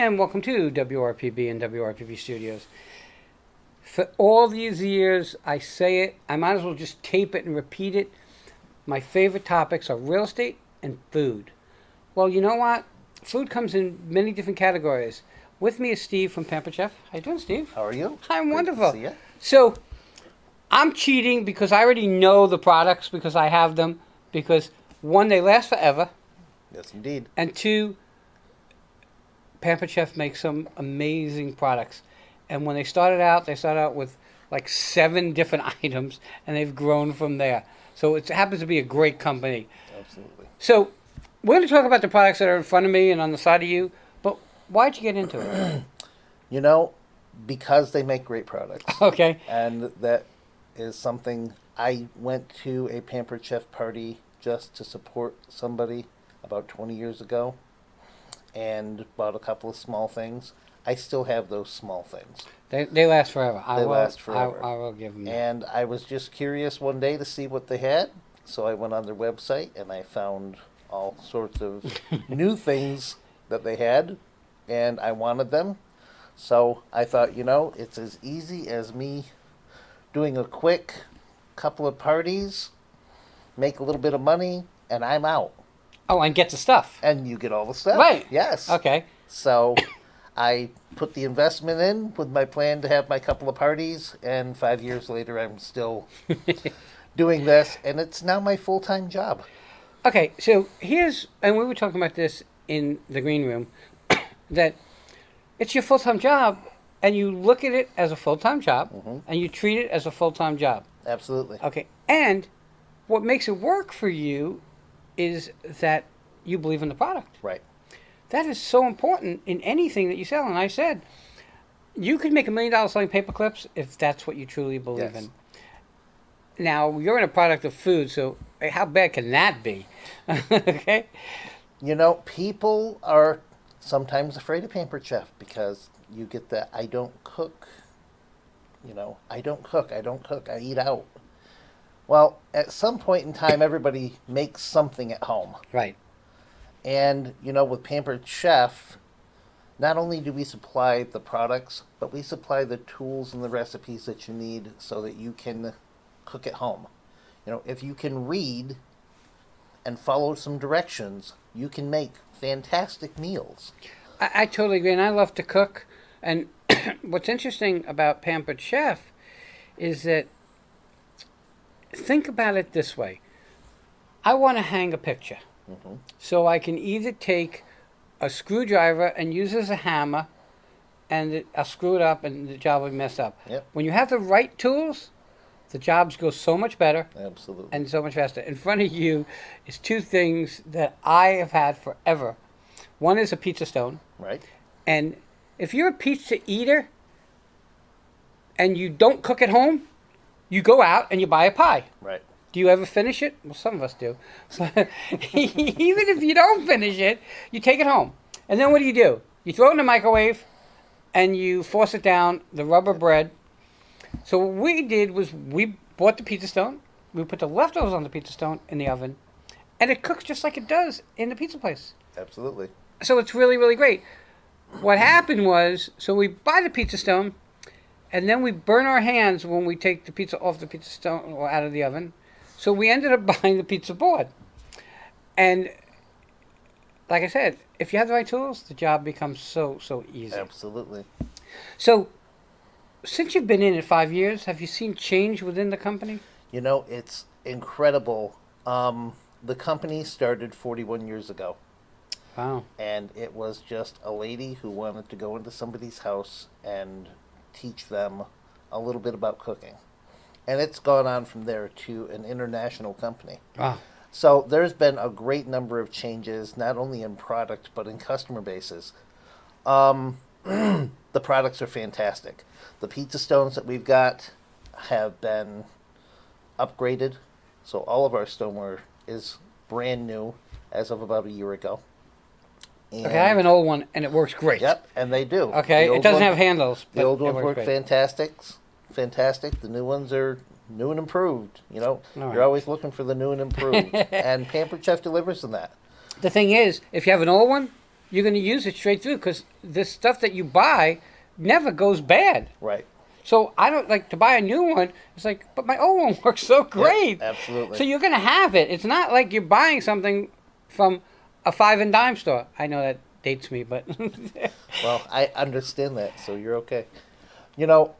And welcome to WRPB and WRPB Studios. For all these years, I say it, I might as well just tape it and repeat it. My favorite topics are real estate and food. Well, you know what? Food comes in many different categories. With me is Steve from Pampered Chef. How you doing, Steve? How are you? I'm Great wonderful. to see you. So, I'm cheating because I already know the products because I have them. Because, one, they last forever. Yes, indeed. And two, Pampered Chef makes some amazing products. And when they started out with like 7 different items, and they've grown from there. So it happens to be a great company. Absolutely. So we're going to talk about the products that are in front of me and on the side of you, but why'd you get into it? You know, because they make great products. Okay. And that is something. I went to a Pampered Chef party just to support somebody about 20 years ago and bought a couple of small things. I still have those small things. They last forever. Last forever. I will give them that. And I was just curious one day to see what they had. So I went on their website and I found all sorts of new things that they had. And I wanted them. So I thought, it's as easy as me doing a quick couple of parties, make a little bit of money, and I'm out. Oh, and get the stuff. And you get all the stuff. Right. Yes. Okay. So I put the investment in with my plan to have my couple of parties, and 5 years later I'm still doing this, and it's now my full-time job. Okay, so and we were talking about this in the green room, that it's your full-time job, and you look at it as a full-time job, and you treat it as a full-time job. Absolutely. Okay, and what makes it work for you is that you believe in the product. Right. That is so important in anything that you sell. And I said, you could make $1 million selling paper clips if that's what you truly believe in. Now, you're in a product of food, so how bad can that be? Okay? People are sometimes afraid of Pampered Chef because you get that, I don't cook. I don't cook, I eat out. Well, at some point in time, everybody makes something at home. Right. And, with Pampered Chef, not only do we supply the products, but we supply the tools and the recipes that you need so that you can cook at home. If you can read and follow some directions, you can make fantastic meals. I totally agree, and I love to cook. And what's interesting about Pampered Chef is that, think about it this way. I want to hang a picture. So I can either take a screwdriver and use it as a hammer, and I'll screw it up and the job will be messed up. Yep. When you have the right tools, the jobs go so much better. Absolutely. And so much faster. In front of you is 2 things that I have had forever. One is a pizza stone. Right. And if you're a pizza eater and you don't cook at home, you go out and you buy a pie. Right. Do you ever finish it? Well, some of us do. But even if you don't finish it, you take it home. And then what do? You throw it in the microwave and you force it down, the rubber bread. So what we did was we bought the pizza stone. We put the leftovers on the pizza stone in the oven. And it cooks just like it does in the pizza place. Absolutely. So it's really, really great. What happened was, so we buy the pizza stone, and then we burn our hands when we take the pizza off the pizza stone or out of the oven. So we ended up buying the pizza board. And like I said, if you have the right tools, the job becomes so easy. Absolutely. So since you've been in it 5 years, have you seen change within the company? It's incredible. The company started 41 years ago. Wow. And it was just a lady who wanted to go into somebody's house and teach them a little bit about cooking. And it's gone on from there to an international company. Wow. So there's been a great number of changes, not only in product, but in customer bases. The products are fantastic. The pizza stones that we've got have been upgraded. So all of our stoneware is brand new as of about a year ago. And Okay, I have an old one, and it works great. Yep, and they do. Okay, it doesn't have handles. The but old it ones works work great. fantastic. The new ones are new and improved. All right. You're always looking for the new and improved. And Pampered Chef delivers on that. The thing is, if you have an old one, you're going to use it straight through because the stuff that you buy never goes bad. Right. So I don't like to buy a new one. It's like, but my old one works so great. Yep, absolutely. So you're going to have it. It's not like you're buying something from a 5 and dime store. I know that dates me, but Well, I understand that, so you're okay. You know,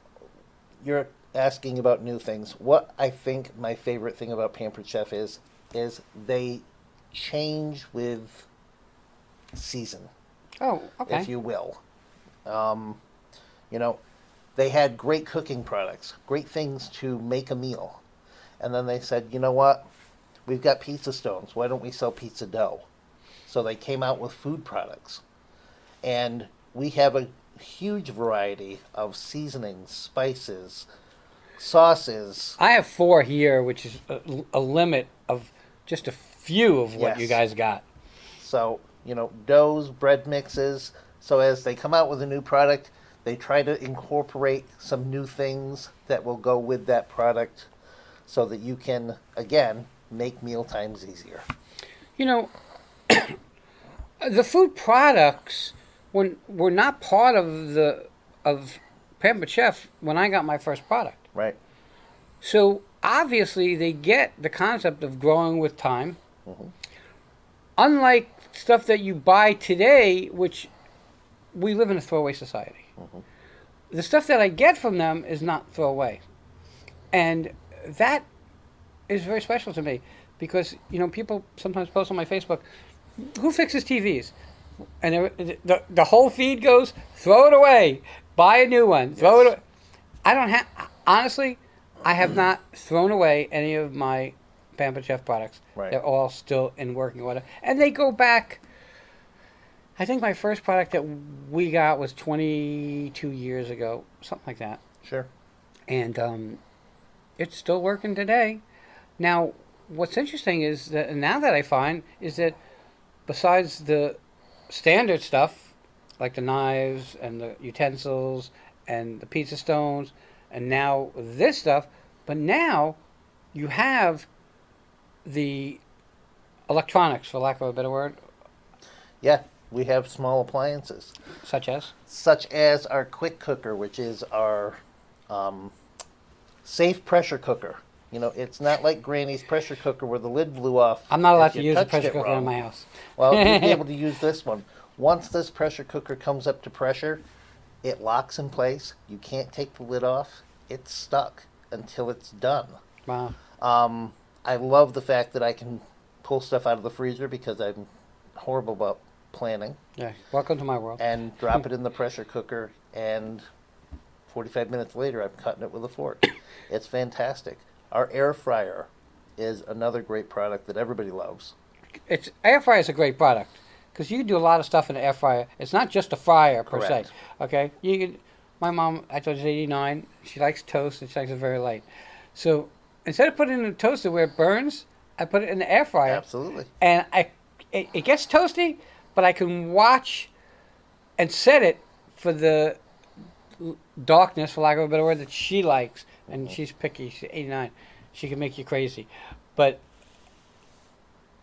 you're asking about new things. What I think my favorite thing about Pampered Chef is they change with season, oh, okay. if you will. You know, they had great cooking products, great things to make a meal. And then they said, you know what? We've got pizza stones. Why don't we sell pizza dough? So they came out with food products. And we have a huge variety of seasonings, spices, sauces. I have 4 here, which is a limit of just a few of what Yes. you guys got. So, you know, doughs, bread mixes. So as they come out with a new product, they try to incorporate some new things that will go with that product so that you can, again, make meal times easier. You know, the food products were not part of Pampered Chef when I got my first product. Right. So obviously they get the concept of growing with time. Mm-hmm. Unlike stuff that you buy today, which we live in a throwaway society. Mm-hmm. The stuff that I get from them is not throwaway. And that is very special to me because, you know, people sometimes post on my Facebook, who fixes TVs? And the whole feed goes, throw it away, buy a new one, throw it away. I don't have, honestly, I have not thrown away any of my Pampered Chef products. Right. They're all still in working order. And they go back, I think my first product that we got was 22 years ago, something like that. Sure. And it's still working today. Now, what's interesting is that now that I find is that besides the standard stuff, like the knives and the utensils and the pizza stones, and now this stuff, but now you have the electronics, for lack of a better word, Yeah, we have small appliances, such as our quick cooker, which is our safe pressure cooker. You know, it's not like Granny's pressure cooker where the lid blew off. I'm not allowed if to you use a touched pressure it cooker wrong. in my house. Well, you'll be able to use this one. Once this pressure cooker comes up to pressure, it locks in place. You can't take the lid off. It's stuck until it's done. Wow. I love the fact that I can pull stuff out of the freezer because I'm horrible about planning Yeah. Welcome to my world. and drop it in the pressure cooker, and 45 minutes later I'm cutting it with a fork. It's fantastic. Our air fryer is another great product that everybody loves. It's air fryer is a great product because you can do a lot of stuff in an air fryer. It's not just a fryer per se. Correct. Okay, you can. My mom, I told you, she's 89. She likes toast and she likes it very light. So instead of putting it in a toaster where it burns, I put it in the air fryer. Absolutely. And it gets toasty, but I can watch and set it for the darkness, for lack of a better word, that she likes. And she's picky. She's 89. She can make you crazy, but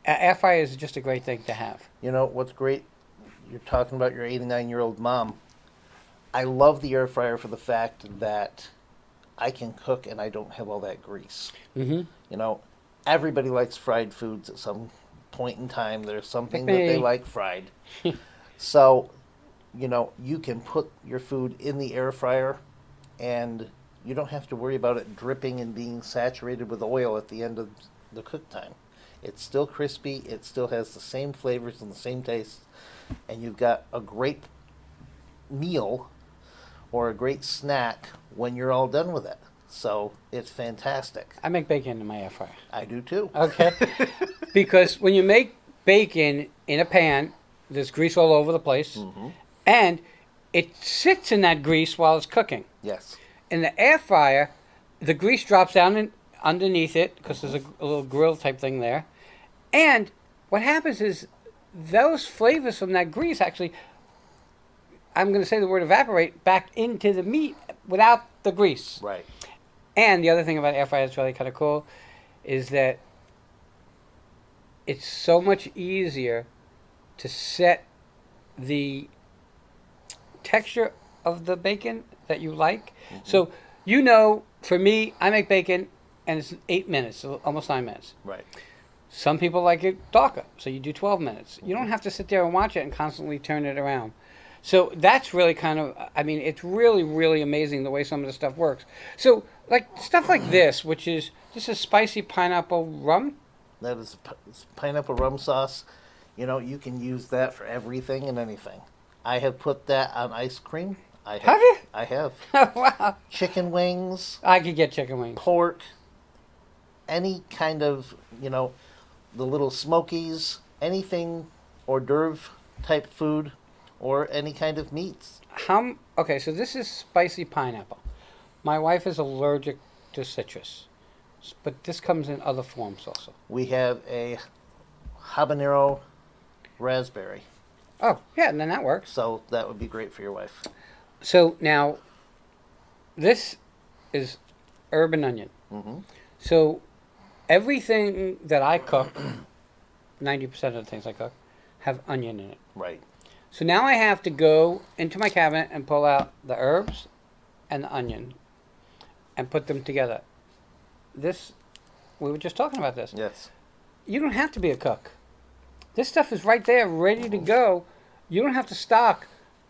air fryer is just a great thing to have. You know, what's great, you're talking about your 89-year-old mom. I love the air fryer for the fact that I can cook and I don't have all that grease. Mm-hmm. You know, everybody likes fried foods at some point in time. There's something that Me. they like fried. So, you know, you can put your food in the air fryer and you don't have to worry about it dripping and being saturated with oil at the end of the cook time. It's still crispy. It still has the same flavors and the same taste. And you've got a great meal or a great snack when you're all done with it. So it's fantastic. I make bacon in my air fryer. I do too. Okay. Because when you make bacon in a pan, there's grease all over the place, Mm-hmm. and it sits in that grease while it's cooking. Yes. In the air fryer, the grease drops down underneath it because there's a little grill type thing there. And what happens is those flavors from that grease actually, I'm going to say the word evaporate, back into the meat without the grease. Right. And the other thing about air fryer that's really kind of cool is that it's so much easier to set the texture of the bacon that you like. Mm-hmm. So, for me, I make bacon and it's 8 minutes, so almost 9 minutes. Right. Some people like it darker, so you do 12 minutes. You don't have to sit there and watch it and constantly turn it around. So that's really it's really, really amazing the way some of the stuff works. So, like, stuff like this is spicy pineapple rum. That is pineapple rum sauce. You can use that for everything and anything. I have put that on ice cream. Have you? I have. Wow. Chicken wings, I could get chicken wings. pork, any kind of, the little smokies, anything hors d'oeuvre type food, or any kind of meats. Okay, so this is spicy pineapple. My wife is allergic to citrus, but this comes in other forms also. We have a habanero raspberry, Oh, yeah, and then that works. so that would be great for your wife. So now, this is herb and onion. Mm-hmm. So everything that I cook, 90% of the things I cook, have onion in it. Right. So now I have to go into my cabinet and pull out the herbs and the onion and put them together. We were just talking about this. Yes. You don't have to be a cook. This stuff is right there, ready to go. You don't have to stock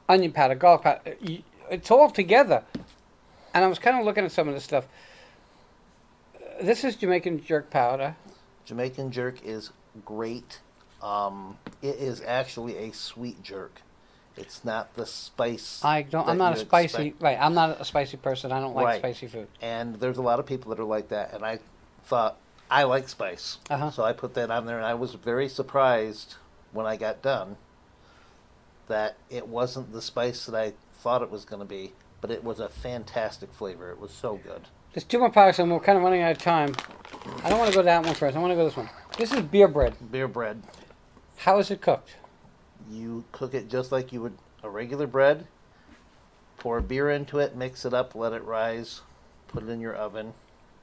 onion powder, garlic powder. It's all together. And I was kind of looking at some of this stuff. This is Jamaican jerk powder. Jamaican jerk is great. It is actually a sweet jerk. It's not the spice. I'm not a spicy. Right, I'm not a spicy person. I don't like spicy food. And there's a lot of people that are like that. And I thought, I like spice. Uh-huh. So I put that on there, and I was very surprised when I got done that it wasn't the spice that I thought it was going to be, but it was a fantastic flavor. It was so good. There's two more products, and we're kind of running out of time. I don't want to go that one first. I want to go this one. This is beer bread. Beer bread. How is it cooked? You cook it just like you would a regular bread. Pour beer into it, mix it up, let it rise, put it in your oven.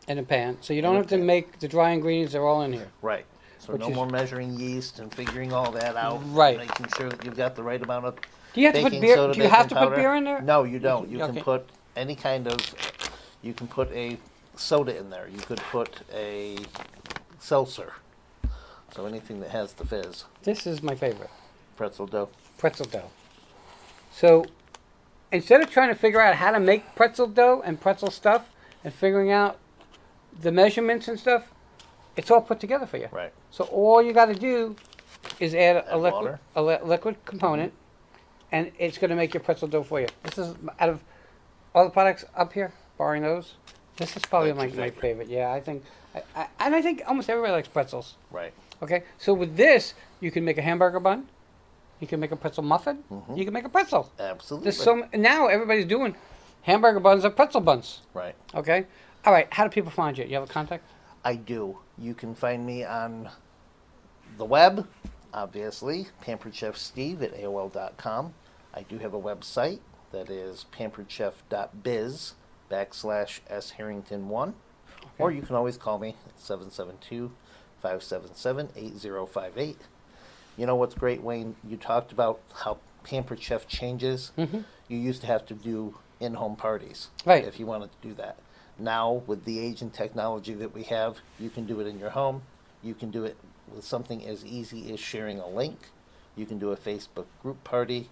In a pan. So you don't have to make the dry ingredients. They're all in here. Right. So no more measuring yeast and figuring all that out. Right. Making sure that you've got the right amount of Do you have to put baking beer? soda, Do you have baking to put powder. beer in there? No, you don't. You Okay. can put any kind of. You can put a soda in there. You could put a seltzer. So anything that has the fizz. This is my favorite. Pretzel dough. Pretzel dough. So instead of trying to figure out how to make pretzel dough and pretzel stuff and figuring out the measurements and stuff, it's all put together for you. Right. So all you got to do is add a liquid, water. liquid component, and it's going to make your pretzel dough for you. This is, out of all the products up here, barring those, this is probably That's your my favorite. favorite. Yeah, I think, I think almost everybody likes pretzels. Right. Okay, so with this, you can make a hamburger bun, you can make a pretzel muffin, you can make a pretzel. Absolutely. There's now everybody's doing hamburger buns or pretzel buns. Right. Okay, all right. How do people find you? You have a contact? I do. You can find me on the web, obviously, Pampered Chef Steve at AOL.com. I do have a website that is pamperedchef.biz /S Harrington1. Or you can always call me at 772-577-8058. You know what's great, Wayne? You talked about how Pampered Chef changes. Mm-hmm. You used to have to do in-home parties Right. if you wanted to do that. Now, with the age and technology that we have, you can do it in your home. You can do it with something as easy as sharing a link. You can do a Facebook group party.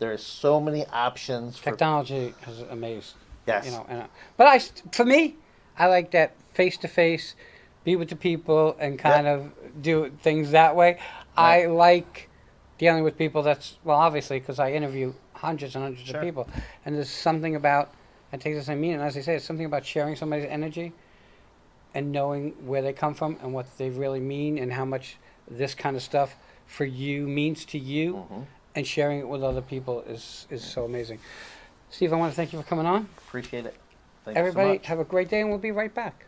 There are so many options. Technology has amazed. Yes. You know, but for me, I like that face-to-face, be with the people, and kind of do things that way. Right. I like dealing with people. Obviously, because I interview hundreds and hundreds of people, and there's something about. It takes the same meaning. As I say, it's something about sharing somebody's energy and knowing where they come from and what they really mean and how much this kind of stuff for you means to you, and sharing it with other people is so amazing. Steve, I want to thank you for coming on. Appreciate it. Thanks Everybody, so much. have a great day, and we'll be right back.